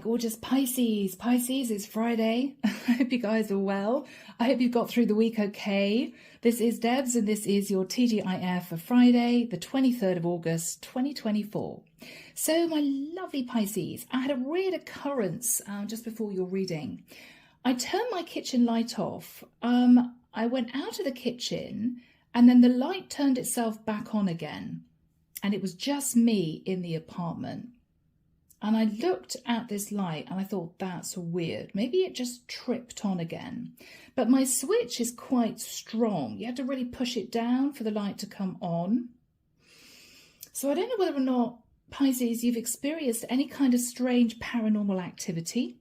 gorgeous Pisces. Pisces, it's Friday. I hope you guys are well. I hope you've got through the week okay. This is Debs and this is your TGIF for Friday, the 23rd of August, 2024. So my lovely Pisces, I had a weird occurrence just before your reading. I turned my kitchen light off. I went out of the kitchen and then the light turned itself back on again. And it was just me in the apartment. And I looked at this light and I thought, that's weird. Maybe it just tripped on again. But my switch is quite strong. You have to really push it down for the light to come on. So I don't know whether or not, Pisces, you've experienced any kind of strange paranormal activity.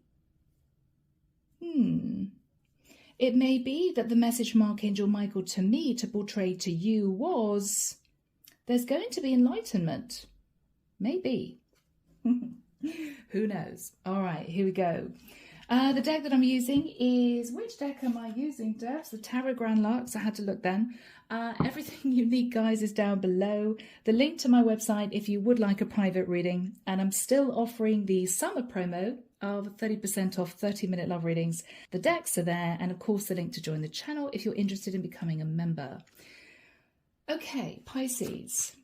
It may be that the message from Archangel Michael to me to portray to you was, there's going to be enlightenment. Maybe. Who knows? All right, here we go. The deck that I'm using is, which deck am I using, Debs? The Tarot Grand Lux. I had to look then. Everything you need, guys, is down below. The link to my website if you would like a private reading. And I'm still offering the summer promo of 30% off 30-minute love readings. The decks are there. And of course, the link to join the channel if you're interested in becoming a member. Okay, Pisces.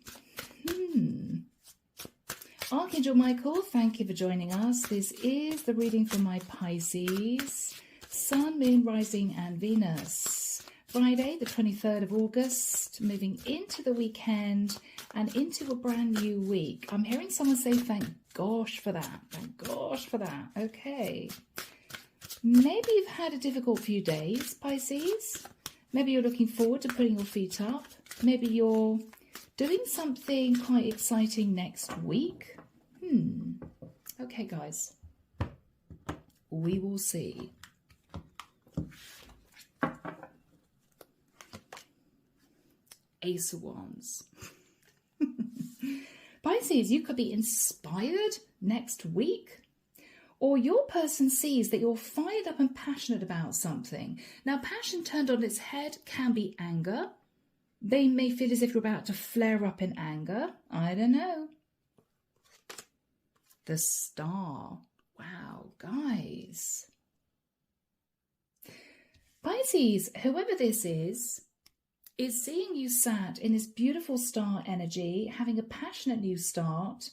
Archangel Michael, thank you for joining us. This is the reading for my Pisces, Sun, Moon, Rising and Venus. Friday, the 23rd of August, moving into the weekend and into a brand new week. I'm hearing someone say, thank gosh for that. Thank gosh for that. Okay. Maybe you've had a difficult few days, Pisces. Maybe you're looking forward to putting your feet up. Maybe you're doing something quite exciting next week. Okay, guys. We will see. Ace of Wands. Pisces, you could be inspired next week. Or your person sees that you're fired up and passionate about something. Now, passion turned on its head can be anger. They may feel as if you're about to flare up in anger. I don't know. The Star. Wow, guys. Pisces, whoever this is seeing you sat in this beautiful star energy, having a passionate new start,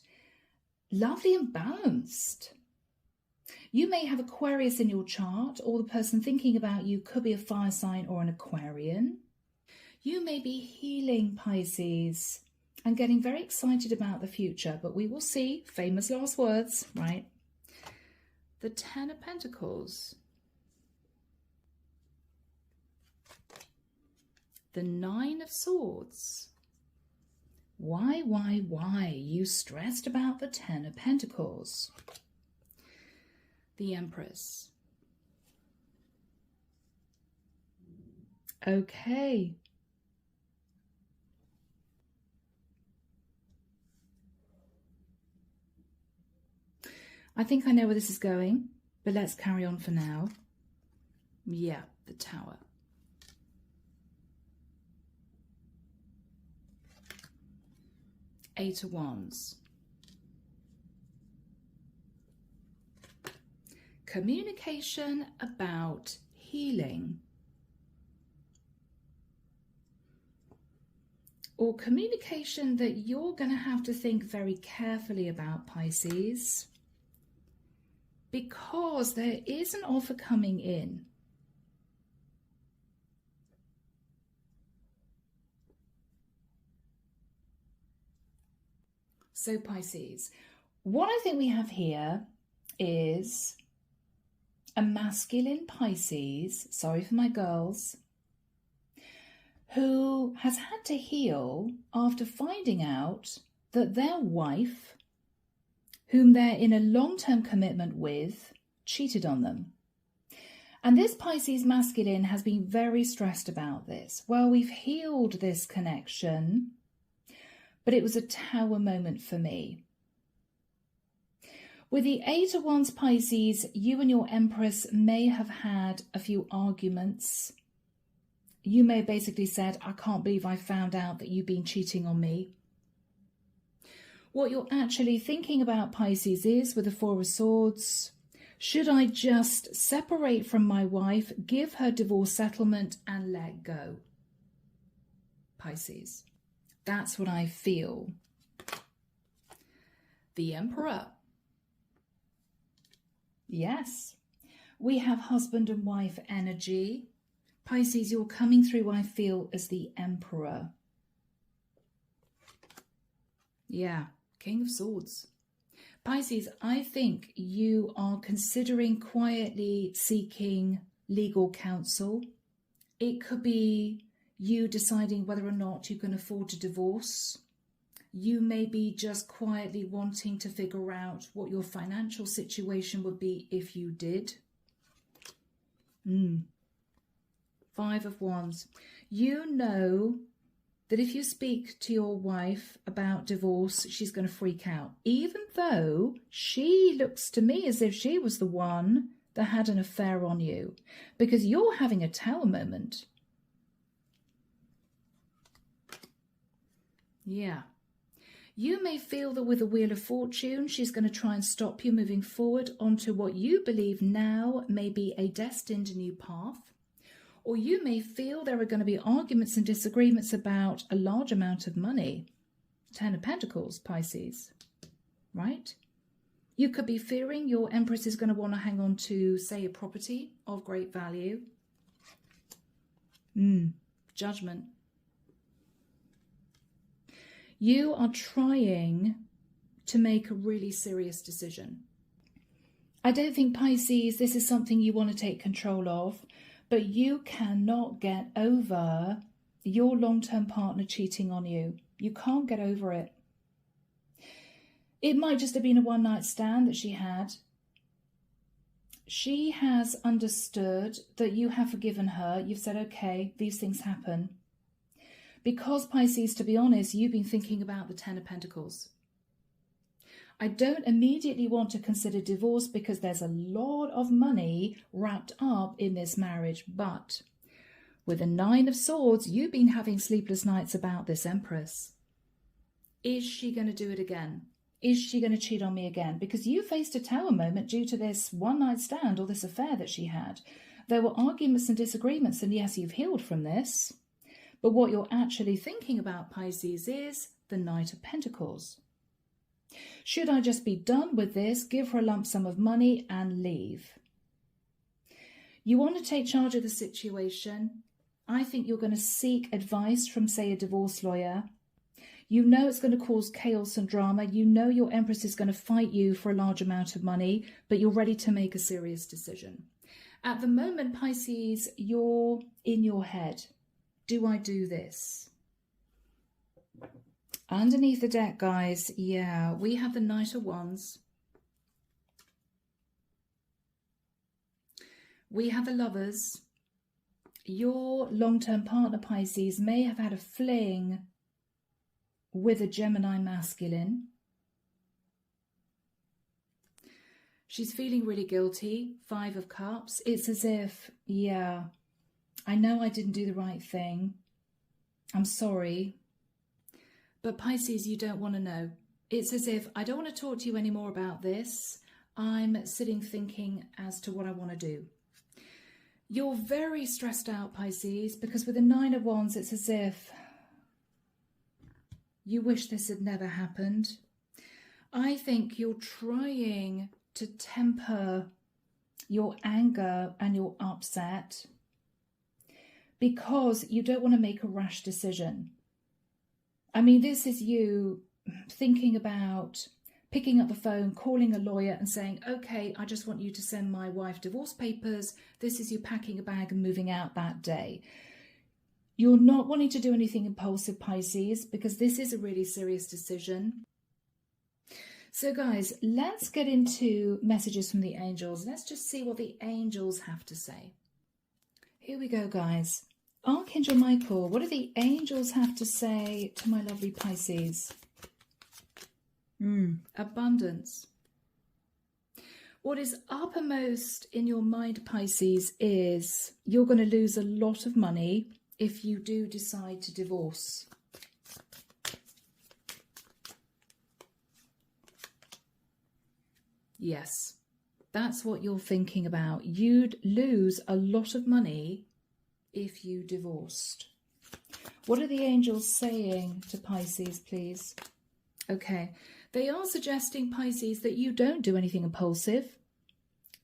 lovely and balanced. You may have Aquarius in your chart, or the person thinking about you could be a fire sign or an Aquarian. You may be healing, Pisces, and getting very excited about the future, but we will see. Famous last words, right? The Ten of Pentacles. The Nine of Swords. Why? You stressed about the Ten of Pentacles. The Empress. Okay. I think I know where this is going, but let's carry on for now. Yeah, the Tower. Eight of Wands. Communication about healing. Or communication that you're going to have to think very carefully about, Pisces. Because there is an offer coming in. So Pisces, what I think we have here is a masculine Pisces, sorry for my girls, who has had to heal after finding out that their wife, whom they're in a long-term commitment with, cheated on them. And this Pisces masculine has been very stressed about this. Well, we've healed this connection, but it was a Tower moment for me. With the Eight of Wands, Pisces, you and your Empress may have had a few arguments. You may have basically said, I can't believe I found out that you've been cheating on me. What you're actually thinking about, Pisces, is with the Four of Swords, Should I just separate from my wife, give her divorce settlement and let go? Pisces. That's what I feel. The Emperor. Yes. We have husband and wife energy. Pisces, you're coming through, I feel, as the Emperor. Yeah. King of Swords. Pisces, I think you are considering quietly seeking legal counsel. It could be you deciding whether or not you can afford to divorce. You may be just quietly wanting to figure out what your financial situation would be if you did. 5 of Wands. You know that if you speak to your wife about divorce, she's going to freak out, even though she looks to me as if she was the one that had an affair on you, because you're having a tower moment. Yeah. You may feel that with the Wheel of Fortune, she's going to try and stop you moving forward onto what you believe now may be a destined new path. Or you may feel there are going to be arguments and disagreements about a large amount of money. 10 of Pentacles, Pisces, right? You could be fearing your Empress is going to want to hang on to, say, a property of great value. Judgment. You are trying to make a really serious decision. I don't think, Pisces, this is something you want to take control of. But you cannot get over your long-term partner cheating on you. You can't get over it. It might just have been a one-night stand that she had. She has understood that you have forgiven her. You've said, okay, these things happen. Because, Pisces, to be honest, you've been thinking about the 10 of Pentacles. I don't immediately want to consider divorce because there's a lot of money wrapped up in this marriage. But with the 9 of Swords, you've been having sleepless nights about this Empress. Is she going to do it again? Is she going to cheat on me again? Because you faced a tower moment due to this one-night stand or this affair that she had. There were arguments and disagreements, and yes, you've healed from this. But what you're actually thinking about, Pisces, is the Knight of Pentacles. Should I just be done with this, give her a lump sum of money and leave? You want to take charge of the situation. I think you're going to seek advice from, say, a divorce lawyer. You know it's going to cause chaos and drama. You know your Empress is going to fight you for a large amount of money, but you're ready to make a serious decision. At the moment, Pisces, you're in your head. Do I do this? Underneath the deck, guys, yeah, we have the Knight of Wands. We have the Lovers. Your long-term partner, Pisces, may have had a fling with a Gemini masculine. She's feeling really guilty. 5 of Cups. It's as if, yeah, I know I didn't do the right thing. I'm sorry. But Pisces, you don't want to know. It's as if, I don't want to talk to you anymore about this. I'm sitting thinking as to what I want to do. You're very stressed out, Pisces, because with the 9 of Wands, it's as if you wish this had never happened. I think you're trying to temper your anger and your upset because you don't want to make a rash decision. I mean, this is you thinking about picking up the phone, calling a lawyer and saying, okay, I just want you to send my wife divorce papers. This is you packing a bag and moving out that day. You're not wanting to do anything impulsive, Pisces, because this is a really serious decision. So guys, let's get into messages from the angels. Let's just see what the angels have to say. Here we go, guys. Archangel Michael, what do the angels have to say to my lovely Pisces? Abundance. What is uppermost in your mind, Pisces, is you're going to lose a lot of money if you do decide to divorce. Yes, That's what you're thinking about. You'd lose a lot of money if you divorced. What are the angels saying to Pisces, please? Okay, they are suggesting, Pisces, that you don't do anything impulsive.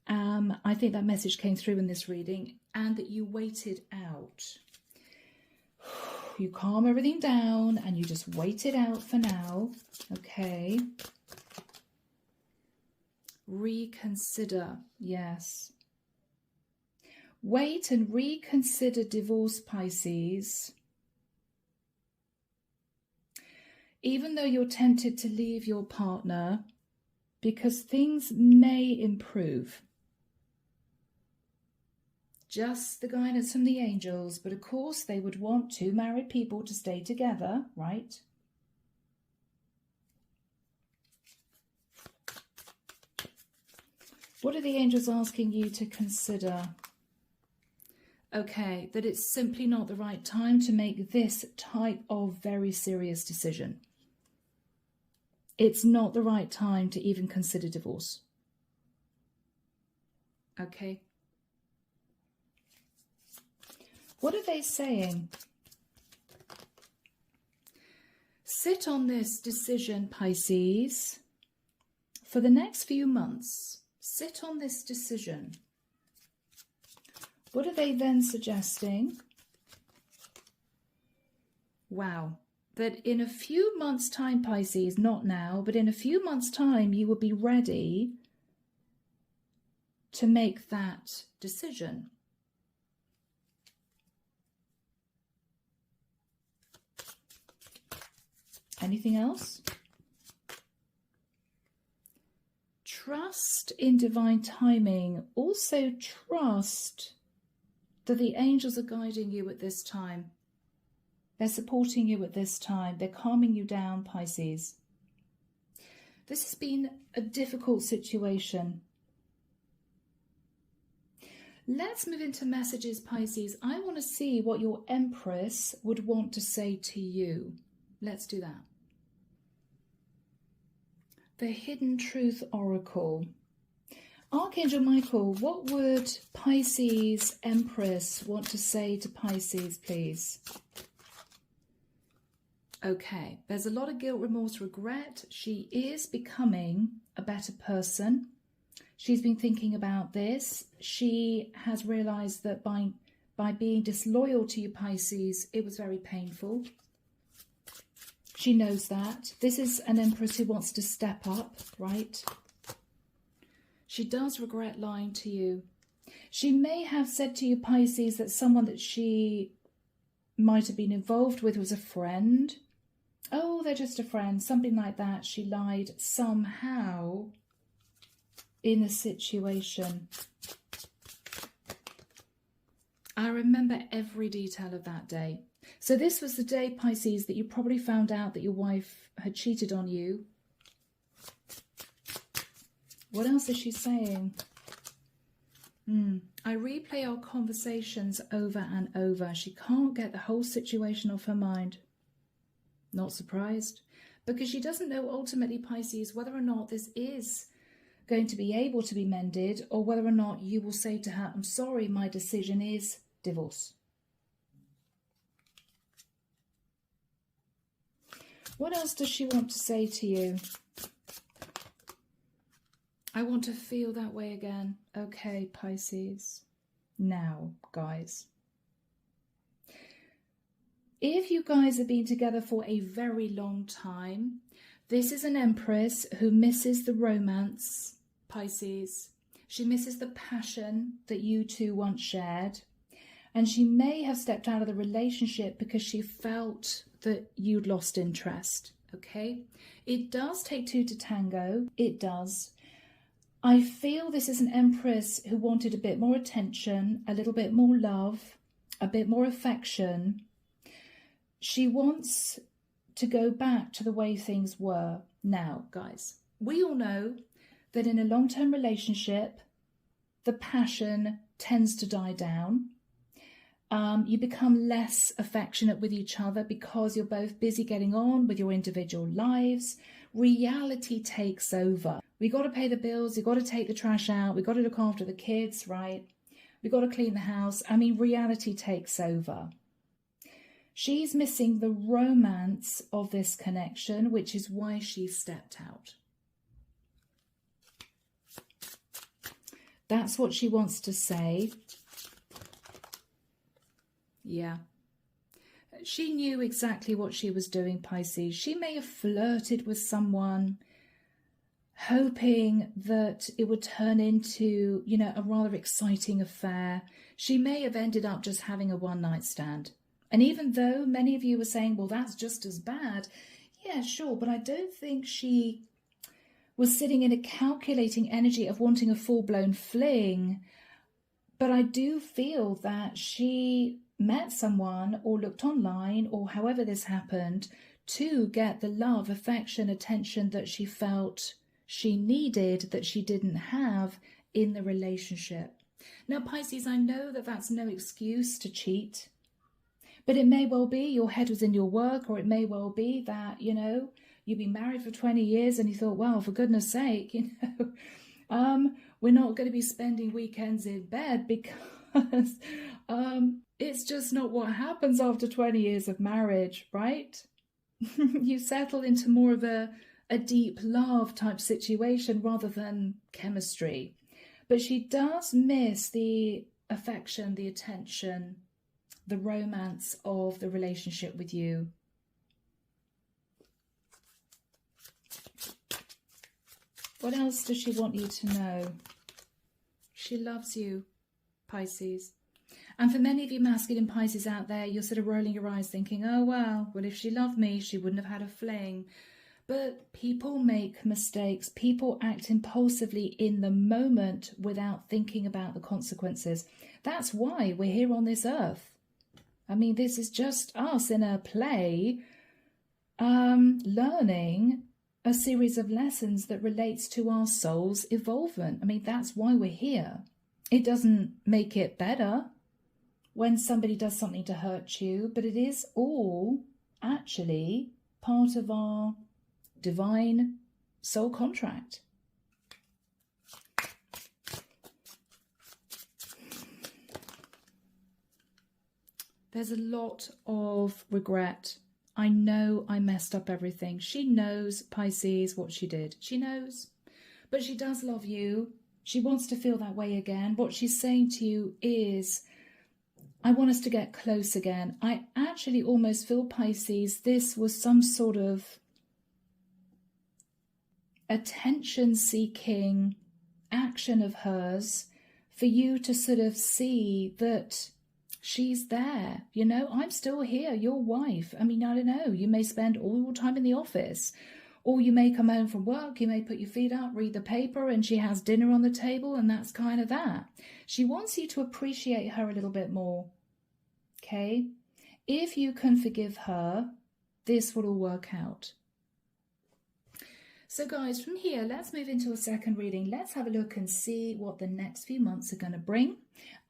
I think that message came through in this reading, and that you wait it out. You calm everything down and you just wait it out for now. Okay. Reconsider. Yes. Wait and reconsider divorce, Pisces. Even though you're tempted to leave your partner, because things may improve. Just the guidance from the angels, but of course they would want two married people to stay together, right? What are the angels asking you to consider? Okay, that it's simply not the right time to make this type of very serious decision. It's not the right time to even consider divorce. Okay. What are they saying? Sit on this decision, Pisces, for the next few months. Sit on this decision. What are they then suggesting? Wow. That in a few months' time, Pisces, not now, but in a few months' time, you will be ready to make that decision. Anything else? Trust in divine timing. Also trust that the angels are guiding you at this time. They're supporting you at this time. They're calming you down, Pisces. This has been a difficult situation. Let's move into messages, Pisces. I want to see what your Empress would want to say to you. Let's do that. The Hidden Truth Oracle. Archangel Michael, what would Pisces Empress want to say to Pisces, please? Okay, there's a lot of guilt, remorse, regret. She is becoming a better person. She's been thinking about this. She has realized that by being disloyal to you, Pisces, it was very painful. She knows that. This is an Empress who wants to step up, right? She does regret lying to you. She may have said to you, Pisces, that someone that she might have been involved with was a friend. Oh, they're just a friend, something like that. She lied somehow in a situation. I remember every detail of that day. So this was the day, Pisces, that you probably found out that your wife had cheated on you. What else is she saying? I replay our conversations over and over. She can't get the whole situation off her mind. Not surprised, because she doesn't know ultimately, Pisces, whether or not this is going to be able to be mended, or whether or not you will say to her, I'm sorry, my decision is divorce. What else does she want to say to you? I want to feel that way again. Okay, Pisces. Now, guys. If you guys have been together for a very long time, this is an Empress who misses the romance, Pisces. She misses the passion that you two once shared. And she may have stepped out of the relationship because she felt that you'd lost interest, okay? It does take two to tango. It does. I feel this is an Empress who wanted a bit more attention, a little bit more love, a bit more affection. She wants to go back to the way things were. Now, guys, we all know that in a long-term relationship, the passion tends to die down. You become less affectionate with each other because you're both busy getting on with your individual lives. Reality takes over. We got to pay the bills. We got to take the trash out. We got to look after the kids, right? We got to clean the house. I mean, reality takes over. She's missing the romance of this connection, which is why she stepped out. That's what she wants to say. Yeah. She knew exactly what she was doing, Pisces. She may have flirted with someone, hoping that it would turn into, you know, a rather exciting affair. She may have ended up just having a one-night stand. And even though many of you were saying, well, that's just as bad. Yeah, sure. But I don't think she was sitting in a calculating energy of wanting a full-blown fling. But I do feel that she met someone or looked online or however this happened to get the love, affection, attention that she felt she needed that she didn't have in the relationship. Now, Pisces, I know that that's no excuse to cheat. But it may well be your head was in your work, or it may well be that, you know, you've been married for 20 years and you thought, well, for goodness sake, you know, we're not going to be spending weekends in bed because it's just not what happens after 20 years of marriage, right? You settle into more of a deep love type situation rather than chemistry. But she does miss the affection, the attention, the romance of the relationship with you. What else does she want you to know? She loves you, Pisces. And for many of you masculine Pisces out there, you're sort of rolling your eyes thinking, oh, well, if she loved me, she wouldn't have had a fling. But people make mistakes. People act impulsively in the moment without thinking about the consequences. That's why we're here on this earth. I mean, this is just us in a play learning a series of lessons that relates to our soul's evolvement. I mean, that's why we're here. It doesn't make it better when somebody does something to hurt you, but it is all actually part of our divine soul contract. There's a lot of regret. I know I messed up everything. She knows, Pisces, what she did. She knows. But she does love you. She wants to feel that way again. What she's saying to you is, I want us to get close again. I actually almost feel, Pisces, this was some sort of attention-seeking action of hers for you to sort of see that she's there. You know, I'm still here, your wife. I mean, I don't know. You may spend all your time in the office, or you may come home from work. You may put your feet up, read the paper, and she has dinner on the table, and that's kind of that. She wants you to appreciate her a little bit more. Okay? If you can forgive her, this will all work out. So guys, from here, let's move into a second reading. Let's have a look and see what the next few months are going to bring.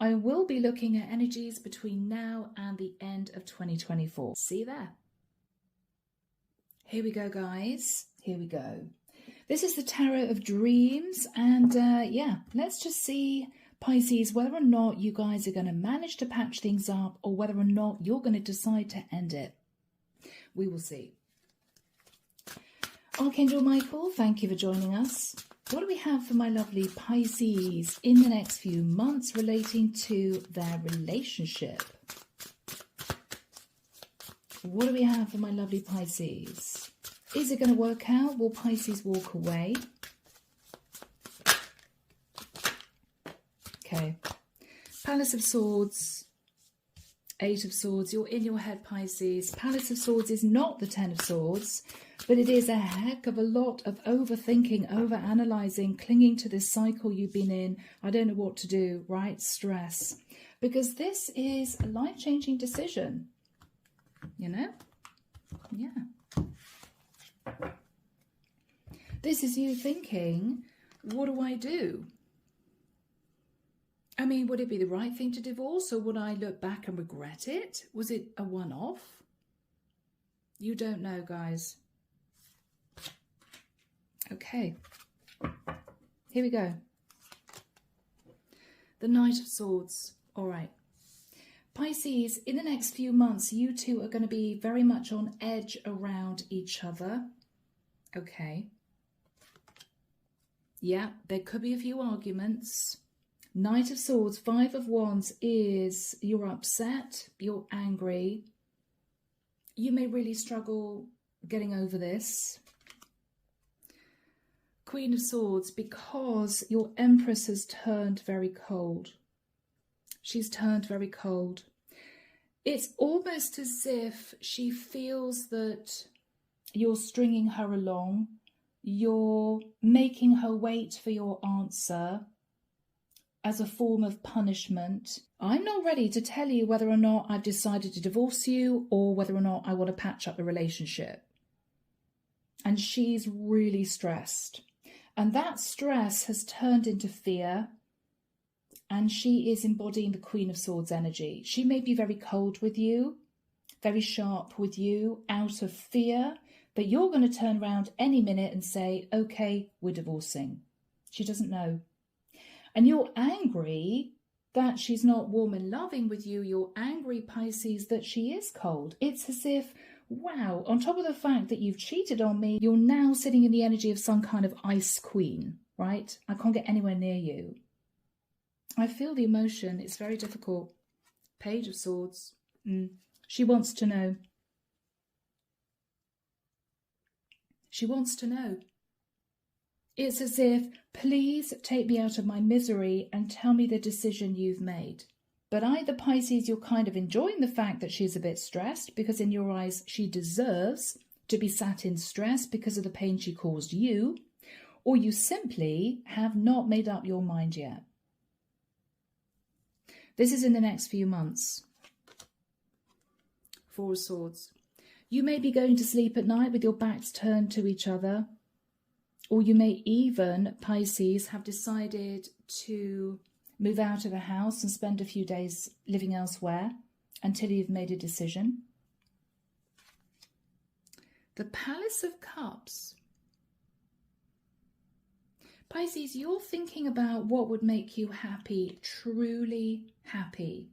I will be looking at energies between now and the end of 2024. See you there. Here we go, guys. Here we go. This is the Tarot of Dreams. And yeah, let's just see, Pisces, whether or not you guys are going to manage to patch things up or whether or not you're going to decide to end it. We will see. Archangel Michael, thank you for joining us. What do we have for my lovely Pisces in the next few months relating to their relationship? What do we have for my lovely Pisces? Is it going to work out? Will Pisces walk away? Okay. Palace of Swords. Eight of Swords. You're in your head, Pisces. Palace of Swords is not the Ten of Swords, but it is a heck of a lot of overthinking, overanalyzing, clinging to this cycle you've been in. I don't know what to do, right? Stress. Because this is a life-changing decision. You know? Yeah. This is you thinking, what do I do? I mean, would it be the right thing to divorce, or would I look back and regret it? Was it a one-off? You don't know, guys. Okay. Here we go. The Knight of Swords. All right. Pisces, in the next few months, you two are going to be very much on edge around each other. Okay. Yeah, there could be a few arguments. Knight of Swords, Five of Wands is you're upset, you're angry. You may really struggle getting over this. Queen of Swords, because your Empress has turned very cold. She's turned very cold. It's almost as if she feels that you're stringing her along. You're making her wait for your answer as a form of punishment. I'm not ready to tell you whether or not I've decided to divorce you or whether or not I want to patch up the relationship. And she's really stressed. And that stress has turned into fear. And she is embodying the Queen of Swords energy. She may be very cold with you, very sharp with you, out of fear. But you're going to turn around any minute and say, okay, we're divorcing. She doesn't know. And you're angry that she's not warm and loving with you. You're angry, Pisces, that she is cold. It's as if, wow, on top of the fact that you've cheated on me, you're now sitting in the energy of some kind of ice queen, right? I can't get anywhere near you. I feel the emotion. It's very difficult. Page of Swords. She wants to know. She wants to know. It's as if, please take me out of my misery and tell me the decision you've made. But either, Pisces, you're kind of enjoying the fact that she's a bit stressed because in your eyes she deserves to be sat in stress because of the pain she caused you, or you simply have not made up your mind yet. This is in the next few months. Four of Swords. You may be going to sleep at night with your backs turned to each other. Or you may even, Pisces, have decided to move out of a house and spend a few days living elsewhere until you've made a decision. The Palace of Cups. Pisces, you're thinking about what would make you happy, truly happy.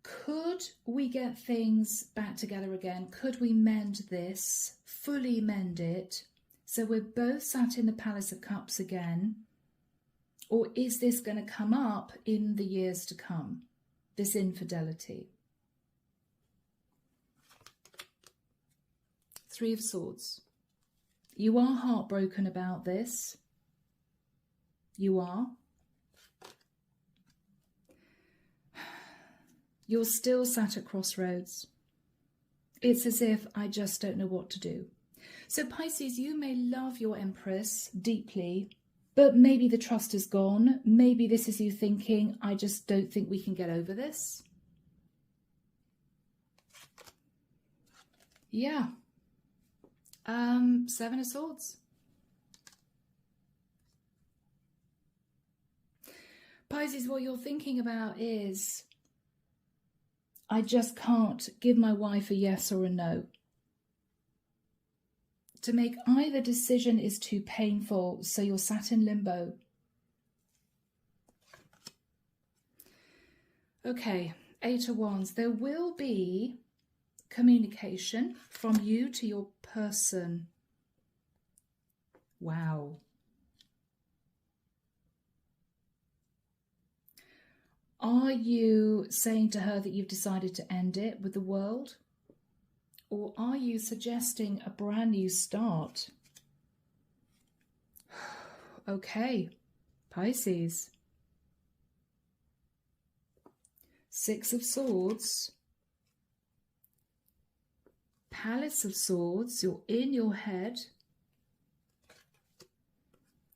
Could we get things back together again? Could we mend this, fully mend it, so we're both sat in the Palace of Cups again? Or is this going to come up in the years to come, this infidelity? Three of Swords. You are heartbroken about this. You are. You're still sat at crossroads. It's as if I just don't know what to do. So Pisces, you may love your Empress deeply, but maybe the trust is gone. Maybe this is you thinking, I just don't think we can get over this. Yeah. Seven of Swords. Pisces, what you're thinking about is, I just can't give my wife a yes or a no. To make either decision is too painful, so you're sat in limbo. Okay, Eight of Wands. There will be communication from you to your person. Wow. Are you saying to her that you've decided to end it with the world? Or are you suggesting a brand new start? Okay, Pisces. Six of Swords. Palace of Swords. You're in your head.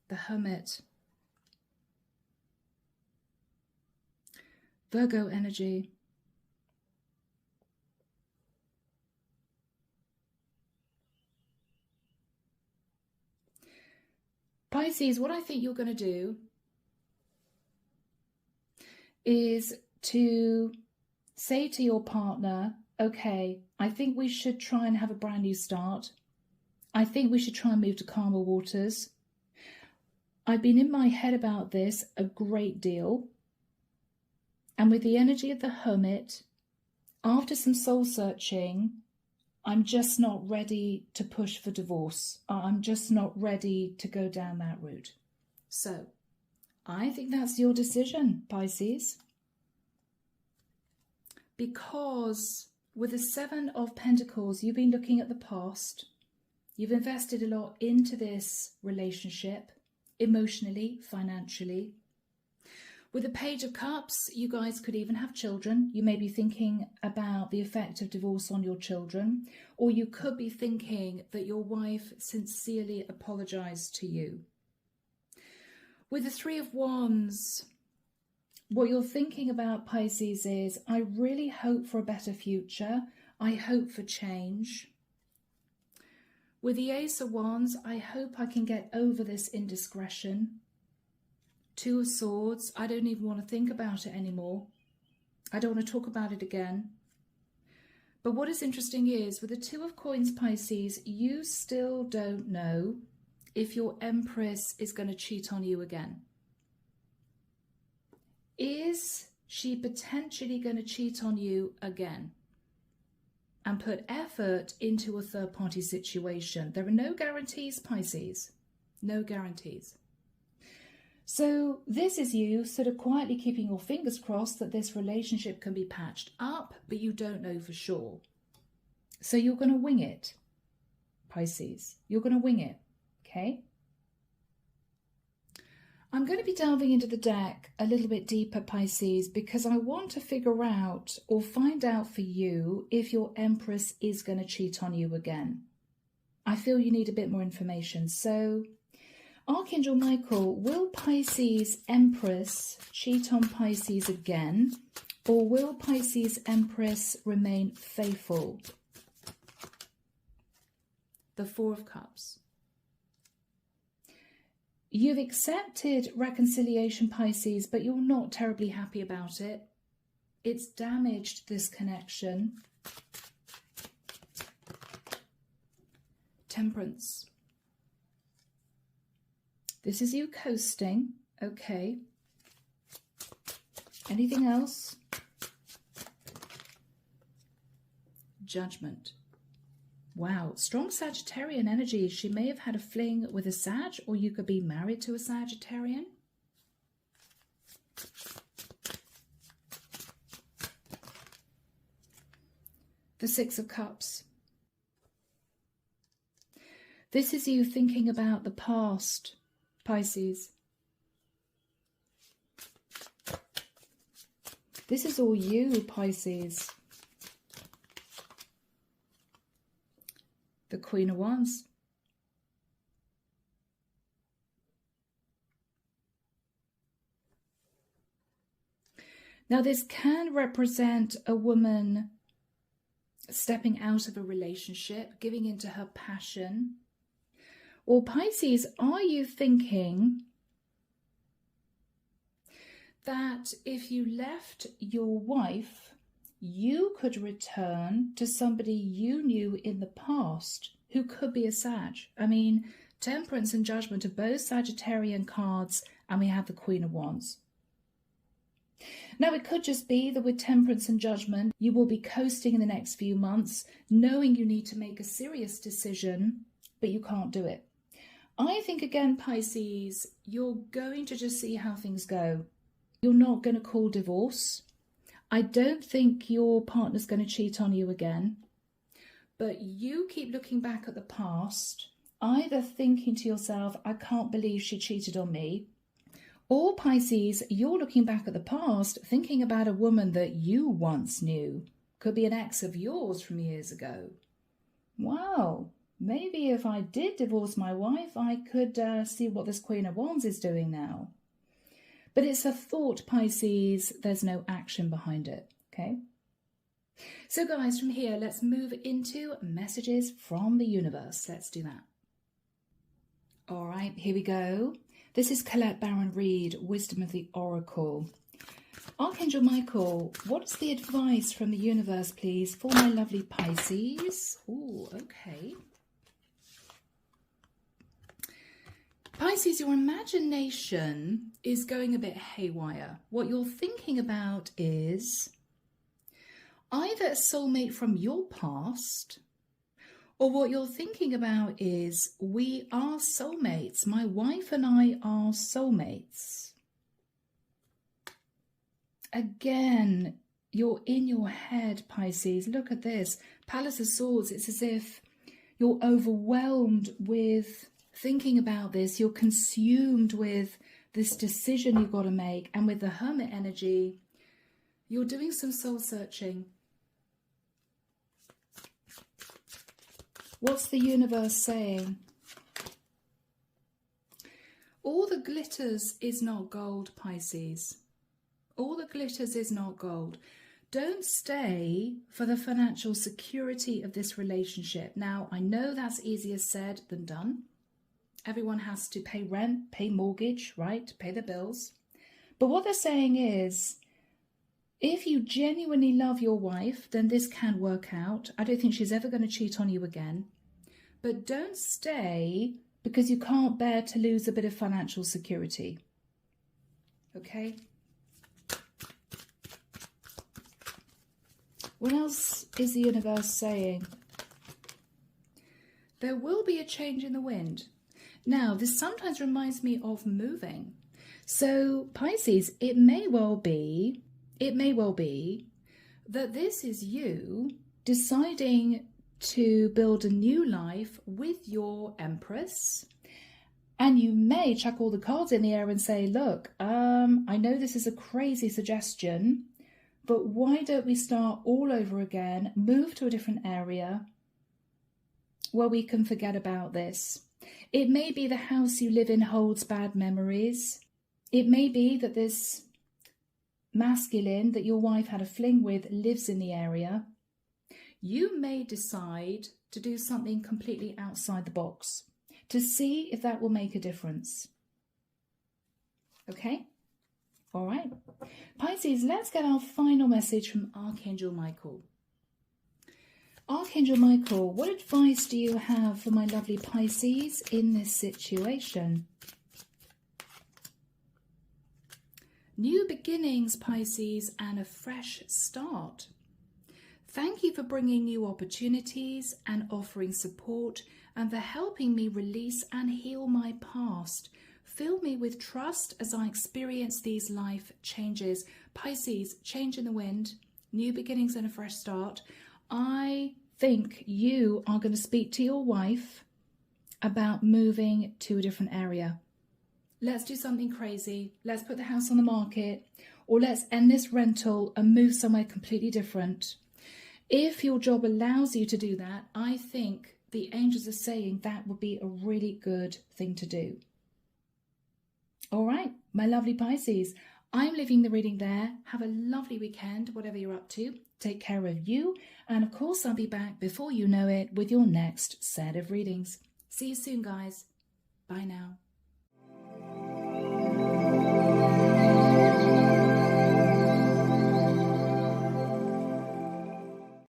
The Hermit. Virgo energy. Pisces, what I think you're going to do is to say to your partner, okay, I think we should try and have a brand new start. I think we should try and move to calmer waters. I've been in my head about this a great deal. And with the energy of the Hermit, after some soul searching, I'm just not ready to push for divorce. I'm just not ready to go down that route. So I think that's your decision, Pisces. Because with the Seven of Pentacles, you've been looking at the past. You've invested a lot into this relationship, emotionally, financially. With the Page of Cups, you guys could even have children. You may be thinking about the effect of divorce on your children, or you could be thinking that your wife sincerely apologized to you. With the Three of Wands, what you're thinking about, Pisces, is I really hope for a better future. I hope for change. With the Ace of Wands, I hope I can get over this indiscretion. Two of Swords, I don't even want to think about it anymore. I don't want to talk about it again. But what is interesting is, with the Two of Coins, Pisces, you still don't know if your Empress is going to cheat on you again. Is she potentially going to cheat on you again and put effort into a third-party situation? There are no guarantees, Pisces. No guarantees. So this is you sort of quietly keeping your fingers crossed that this relationship can be patched up, but you don't know for sure. So you're going to wing it, Pisces. You're going to wing it, okay? I'm going to be delving into the deck a little bit deeper, Pisces, because I want to figure out or find out for you if your Empress is going to cheat on you again. I feel you need a bit more information. So, Archangel Michael, will Pisces Empress cheat on Pisces again, or will Pisces Empress remain faithful? The Four of Cups. You've accepted reconciliation, Pisces, but you're not terribly happy about it. It's damaged this connection. Temperance. This is you coasting. Okay. Anything else? Judgment. Wow, strong Sagittarian energy. She may have had a fling with a Sag, or you could be married to a Sagittarian. The Six of Cups. This is you thinking about the past, Pisces. This is all you, Pisces. The Queen of Wands. Now, this can represent a woman stepping out of a relationship, giving into her passion. Or Pisces, are you thinking that if you left your wife, you could return to somebody you knew in the past who could be a Sag? I mean, Temperance and Judgment are both Sagittarian cards, and we have the Queen of Wands. Now, it could just be that with Temperance and Judgment, you will be coasting in the next few months, knowing you need to make a serious decision, but you can't do it. I think, again, Pisces, you're going to just see how things go. You're not going to call divorce. I don't think your partner's going to cheat on you again, but you keep looking back at the past, either thinking to yourself, I can't believe she cheated on me, or Pisces, you're looking back at the past, thinking about a woman that you once knew. Could be an ex of yours from years ago. Wow, maybe if I did divorce my wife, I could see what this Queen of Wands is doing now. But it's a thought, Pisces. There's no action behind it, okay? So guys, from here, let's move into messages from the universe. Let's do that. All right, here we go. This is Colette Baron Reed, Wisdom of the Oracle. Archangel Michael, what's the advice from the universe, please, for my lovely Pisces? Oh, okay. Pisces, your imagination is going a bit haywire. What you're thinking about is either a soulmate from your past, or what you're thinking about is we are soulmates. My wife and I are soulmates. Again, you're in your head, Pisces. Look at this. Palace of Swords. It's as if you're overwhelmed with thinking about this. You're consumed with this decision you've got to make. And with the Hermit energy, you're doing some soul searching. What's the universe saying? All the glitters is not gold, Pisces. All the glitters is not gold. Don't stay for the financial security of this relationship. Now, I know that's easier said than done. Everyone has to pay rent, pay mortgage, right? Pay their bills. But what they're saying is, if you genuinely love your wife, then this can work out. I don't think she's ever going to cheat on you again. But don't stay because you can't bear to lose a bit of financial security. Okay? What else is the universe saying? There will be a change in the wind. Now, this sometimes reminds me of moving. So, Pisces, it may well be that this is you deciding to build a new life with your Empress. And you may chuck all the cards in the air and say, look, I know this is a crazy suggestion, but why don't we start all over again, move to a different area where we can forget about this? It may be the house you live in holds bad memories. It may be that this masculine that your wife had a fling with lives in the area. You may decide to do something completely outside the box to see if that will make a difference. Okay? All right. Pisces, let's get our final message from Archangel Michael. Archangel Michael, what advice do you have for my lovely Pisces in this situation? New beginnings, Pisces, and a fresh start. Thank you for bringing new opportunities and offering support and for helping me release and heal my past. Fill me with trust as I experience these life changes. Pisces, change in the wind, new beginnings and a fresh start. I think you are going to speak to your wife about moving to a different area. Let's do something crazy. Let's put the house on the market, or let's end this rental and move somewhere completely different. If your job allows you to do that, I think the angels are saying that would be a really good thing to do. All right, my lovely Pisces, I'm leaving the reading there. Have a lovely weekend, whatever you're up to. Take care of you. And of course, I'll be back before you know it with your next set of readings. See you soon, guys. Bye now.